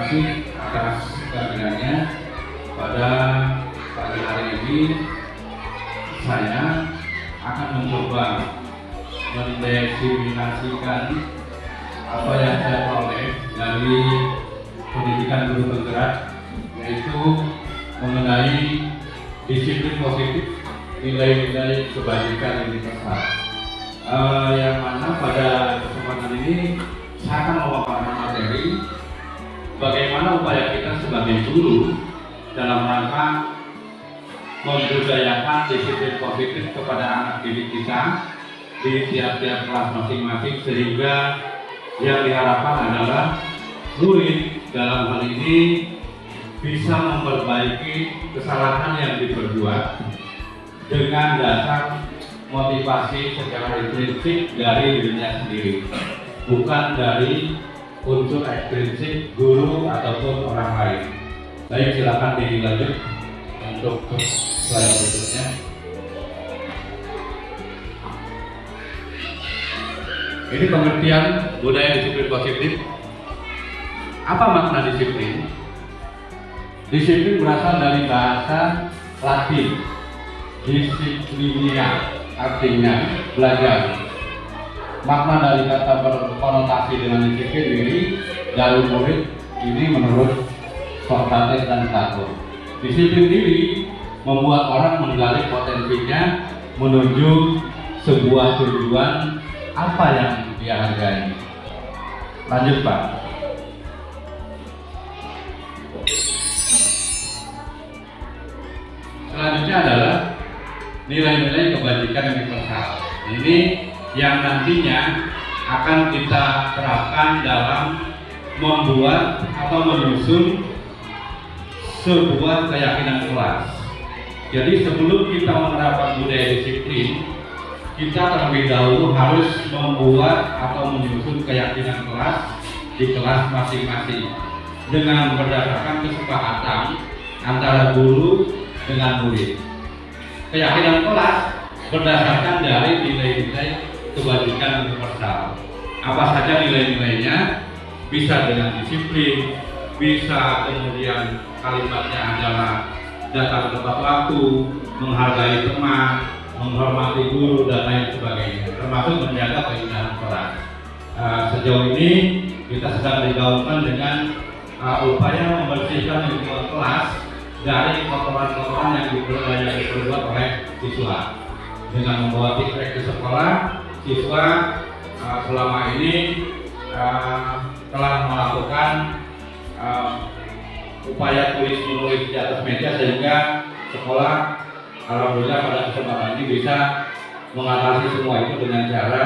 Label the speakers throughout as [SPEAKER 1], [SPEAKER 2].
[SPEAKER 1] kasih atas kehadirannya. Pada pagi hari ini saya akan mencoba mendefinisikan apa yang saya peroleh dari pendidikan guru penggerak, yaitu mengenai disiplin positif, nilai-nilai kebajikan universal. Yang mana pada kesempatan ini saya akan memaparkan materi bagaimana upaya kita sebagai guru dalam rangka membudayakan disiplin positif kepada anak didik kita di tiap-tiap kelas masing-masing, sehingga yang diharapkan adalah murid dalam hal ini bisa memperbaiki kesalahan yang diperbuat dengan dasar motivasi secara intrinsik dari dirinya sendiri, bukan dari unsur ekstrinsik guru ataupun orang lain. Baik, silakan dilanjut untuk slide berikutnya. Ini pengertian budaya disiplin positif. Apa makna disiplin? Disiplin berasal dari bahasa Latin disiplinia, artinya belajar. Makna dari kata berkonotasi dengan disiplin ini dari murid ini menurut Sokrates dan Plato. Disiplin diri membuat orang menggali potensinya menuju sebuah tujuan apa yang dia hargai. Lanjut, Pak. Selanjutnya adalah nilai-nilai kebajikan universal. Ini yang nantinya akan kita terapkan dalam membuat atau menyusun sebuah keyakinan kelas. Jadi sebelum kita menerapkan budaya disiplin, kita terlebih dahulu harus membuat atau menyusun keyakinan kelas di kelas masing-masing dengan berdasarkan kesepakatan antara guru dengan murid. Keyakinan kelas berdasarkan dari nilai-nilai kebajikan universal. Apa saja nilai-nilainya? Bisa dengan disiplin, bisa kemudian kalimatnya adalah datang tepat waktu, menghargai teman, menghormati guru, dan lain sebagainya, termasuk menjaga keindahan kelas. Sejauh ini kita sedang digaungkan dengan upaya membersihkan lingkungan kelas dari kotoran-kotoran yang diperbuat oleh siswa. Dengan membawa tikrek ke sekolah, siswa selama ini telah melakukan upaya tulis menulis di atas meja, sehingga sekolah alhamdulillah pada kesempatan ini bisa mengatasi semua itu dengan cara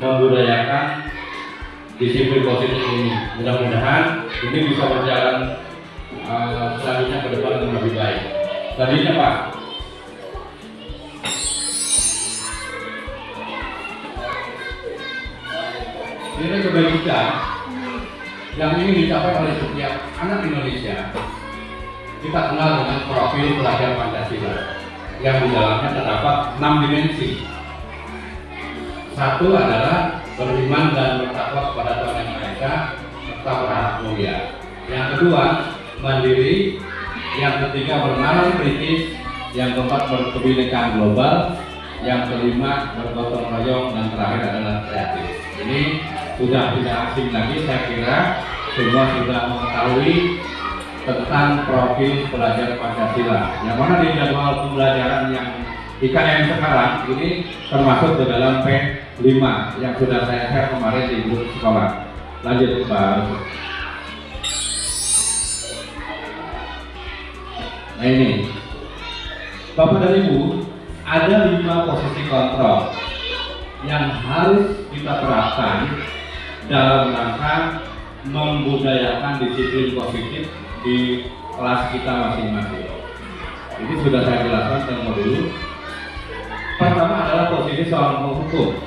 [SPEAKER 1] membudayakan disiplin positif ini. Mudah-mudahan ini bisa berjalan selanjutnya ke depan dengan lebih baik. Selanjutnya, Pak. Nilai kebajikan yang ingin dicapai oleh setiap anak Indonesia kita kenal dengan profil pelajar Pancasila yang di dalamnya terdapat 6 dimensi. Satu adalah beriman dan bertakwa kepada Tuhan Yang Maha Esa serta berharap mulia. Yang kedua, mandiri. Yang ketiga, bernalar kritis. Yang keempat, berkebinekaan global. Yang kelima, bergotong royong. Dan terakhir adalah kreatif. Ini sudah tidak asing lagi, saya kira semua sudah mengetahui tentang profil pelajar Pancasila, yang mana di jadwal pembelajaran yang IKM sekarang ini termasuk ke dalam P5 yang sudah saya share kemarin di grup sekolah. Lanjut, Pak. Nah ini, Bapak dan Ibu, ada 5 posisi kontrol yang harus kita terapkan dalam rangka membudayakan disiplin positif di kelas kita masing-masing. Ini sudah saya jelaskan terlebih dulu. Pertama adalah posisi seorang penghukum.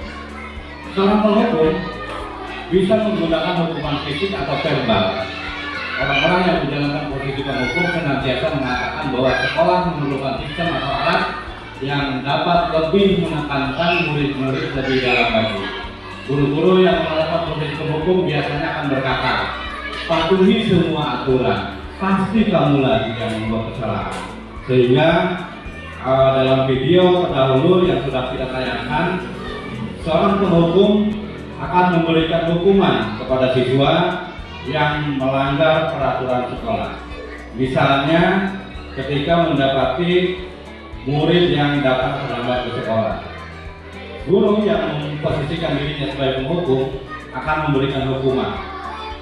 [SPEAKER 1] Seorang penghukum bisa menggunakan hukuman fisik atau verbal. Orang-orang yang menjalankan posisi penghukum senantiasa mengatakan bahwa sekolah memerlukan sistem atau alat yang dapat lebih menekankan murid-murid lebih dalam lagi. Guru-guru yang menerapkan posisi penghukum biasanya akan berkata, patuhi semua aturan, pasti kamu lagi yang membuat kesalahan. Sehingga dalam video terdahulu yang sudah kita tayangkan, seorang penghukum akan memberikan hukuman kepada siswa yang melanggar peraturan sekolah. Misalnya ketika mendapati murid yang datang terlambat ke sekolah, guru yang memposisikan dirinya sebagai penghukum akan memberikan hukuman.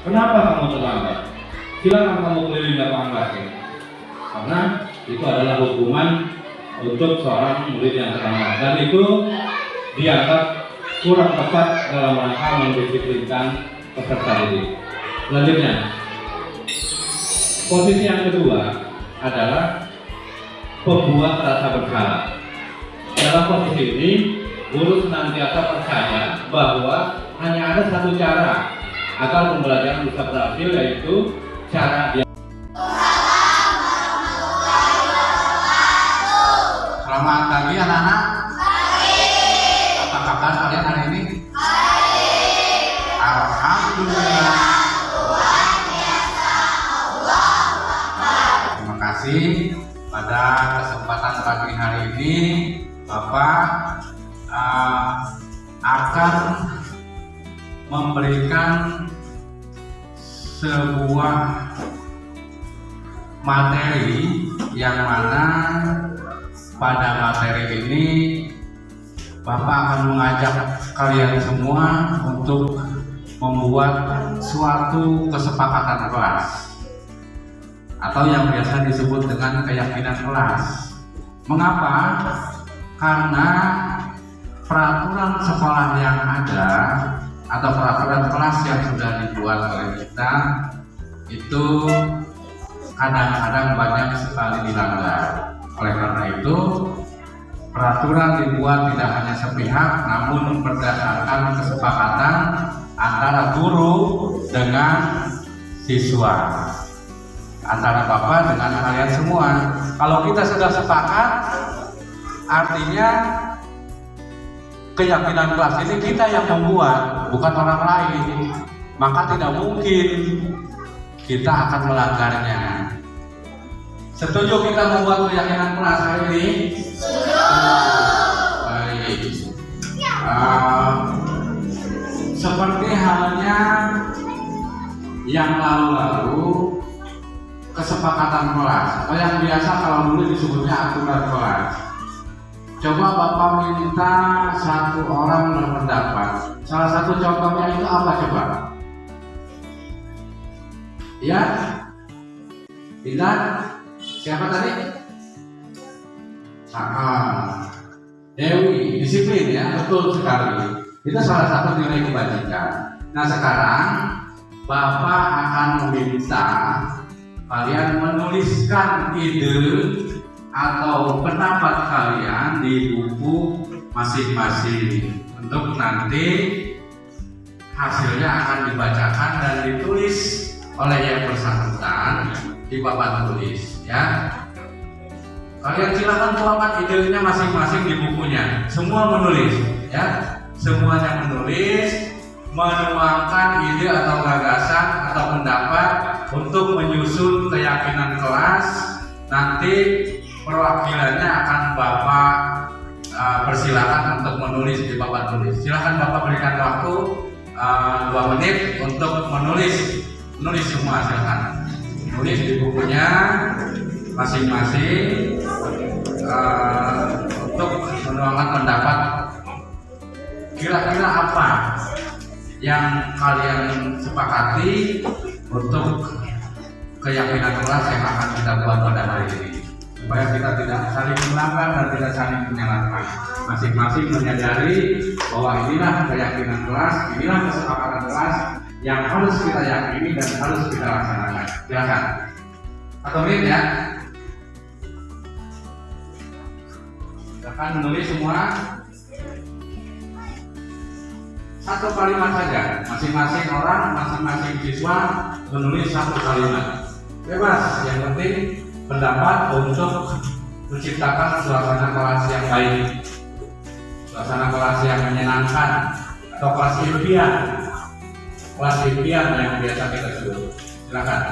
[SPEAKER 1] Kenapa kamu terlambat? Silakan kamu keliling lapangan basket. Karena itu adalah hukuman untuk seorang murid yang terlambat, dan itu dianggap kurang tepat dalam rangka mendisiplinkan peserta didik. Selanjutnya, posisi yang kedua adalah pembuat rasa bersalah. Dalam posisi ini, guru senantiasa percaya bahwa hanya ada satu cara agar pembelajaran bisa berhasil, yaitu cara dia.
[SPEAKER 2] Selamat pagi anak-anak. Apa kabar kalian hari ini? Alhamdulillah. Terima kasih. Pada kesempatan pagi hari ini, Bapak akan memberikan sebuah materi yang mana pada materi ini Bapak akan mengajak kalian semua untuk membuat suatu kesepakatan kelas atau yang biasa disebut dengan keyakinan kelas. Mengapa? Karena peraturan sekolah yang ada atau peraturan kelas yang sudah dibuat oleh kita itu kadang-kadang banyak sekali dilanggar. Oleh karena itu, peraturan dibuat tidak hanya sepihak, namun berdasarkan kesepakatan antara guru dengan siswa, antara Bapak dengan kalian semua. Kalau kita sudah sepakat, artinya keyakinan kelas ini kita yang membuat, bukan orang lain. Maka tidak mungkin kita akan melanggarnya. Setuju kita membuat keyakinan kelas hari ini? Baik. Seperti halnya yang lalu-lalu, kesepakatan kelas atau yang biasa kalau dulu disebutnya aturan kelas. Coba Bapak minta satu orang berpendapat. Salah satu contohnya itu apa coba? Ya, Indah. Siapa tadi? Dewi, disiplin ya, betul sekali. Itu salah satu nilai kebajikan. Nah sekarang Bapak akan meminta kalian menuliskan ide atau pendapat kalian di buku masing-masing untuk nanti hasilnya akan dibacakan dan ditulis oleh yang bersangkutan di papan tulis ya. Kalian silakan tuangkan idenya masing-masing di bukunya. Semua menulis ya. Semuanya menulis, menuangkan ide atau gagasan atau pendapat untuk menyusun keyakinan kelas. Nanti perwakilannya akan Bapak persilakan untuk menulis di papan tulis. Silakan Bapak berikan waktu 2 menit untuk menulis semua, silakan. Tulis di bukunya masing-masing untuk menuangkan pendapat. Kira-kira apa yang kalian sepakati untuk keyakinan kelas yang akan kita buat pada hari ini, supaya kita tidak saling melanggar dan tidak saling menyalahkan. Masing-masing menyadari bahwa inilah keyakinan kelas, inilah kesepakatan kelas yang harus kita yakini dan harus kita laksanakan. Silakan. 1 menit ya. Silakan menulis semua. 1 kalimat saja. Masing-masing orang, masing-masing siswa menulis 1 kalimat. Bebas. Yang penting pendapat untuk menciptakan suasana kelas yang baik, suasana kelas yang menyenangkan, atau kelas impian. kelas impian yang biasa kita sebut. Silakan.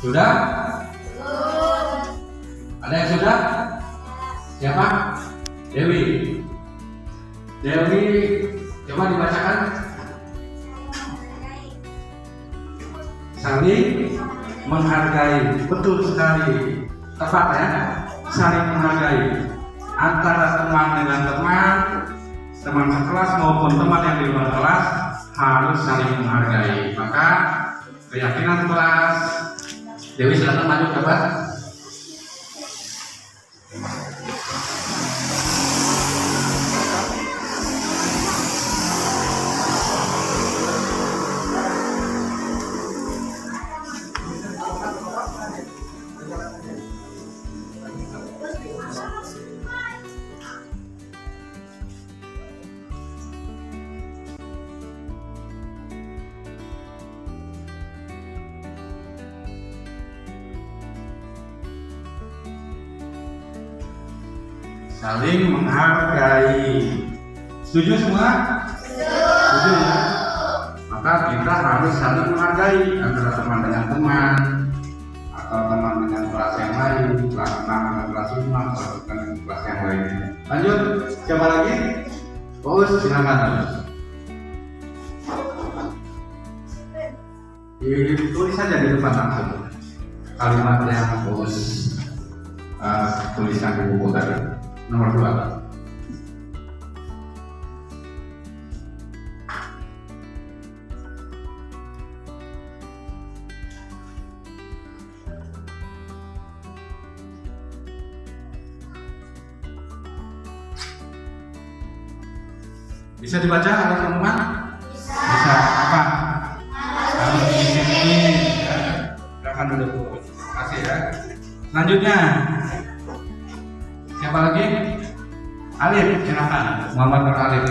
[SPEAKER 2] Sudah? Ada yang sudah? Siapa? Dewi. Dewi, coba dibacakan. Saling menghargai, betul sekali, tepat ya. Saling menghargai antara teman dengan teman, teman sekelas maupun teman yang di luar kelas harus saling menghargai. Maka keyakinan kelas. Dewi silakan maju coba. Saling menghargai. Setuju semua? Setuju ya? Maka kita harus saling menghargai antara teman dengan teman, atau teman dengan kelas yang lain, kelas 6 dengan kelas 5, atau dengan kelas yang lain. Lanjut, siapa lagi? Bos, silakan. Tulis saja di depan langsung kalimat yang bos tuliskan di buku tadi. Nomor 2. Bisa dibaca oleh teman-teman? Bisa. Apa? Harus disiplin. Ya. Silakan duduk. Terima kasih ya. Selanjutnya. Siapa lagi? Alif, silakan. Muhammad Nur Alif.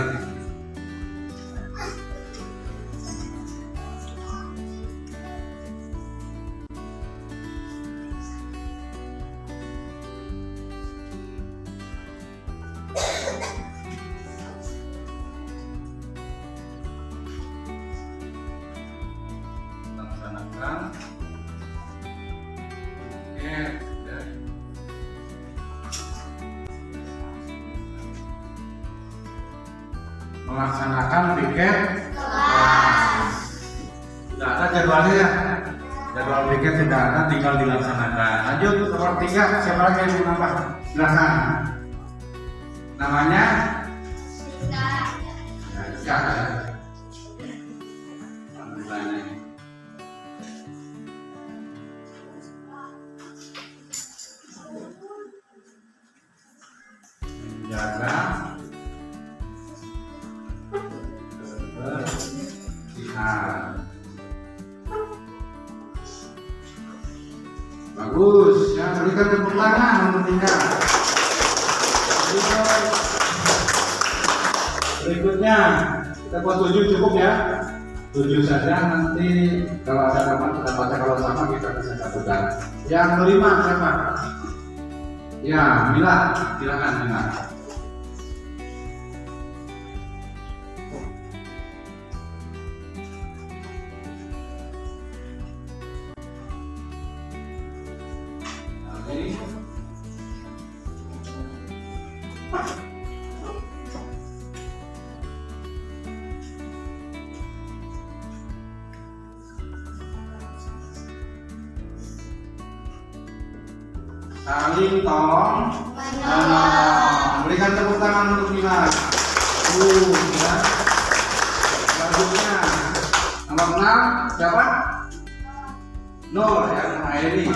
[SPEAKER 2] Laksanakan. Oke. Melaksanakan piket kelas. Tidak ada jadwalnya ya. Jadwal piket tidak ada, tinggal dilaksanakan. Lanjut nomor 3, siapa lagi yang mau nambah? Silakan. Namanya? Silakan. Menjaga kebersihan. Bagus, ya berikan tepuk tangan untuk Tika. Berikutnya kita buat 7 cukup ya. 7 saja, nanti kalau ada teman kita baca, kalau sama kita bisa satukan. Yang kelima siapa? Ya, Mila, silakan Mila. Saling tolong menolong. Berikan tepuk tangan untuk Mila. Ya. Selanjutnya nomor 6 siapa? Nur ya, Nur Aini.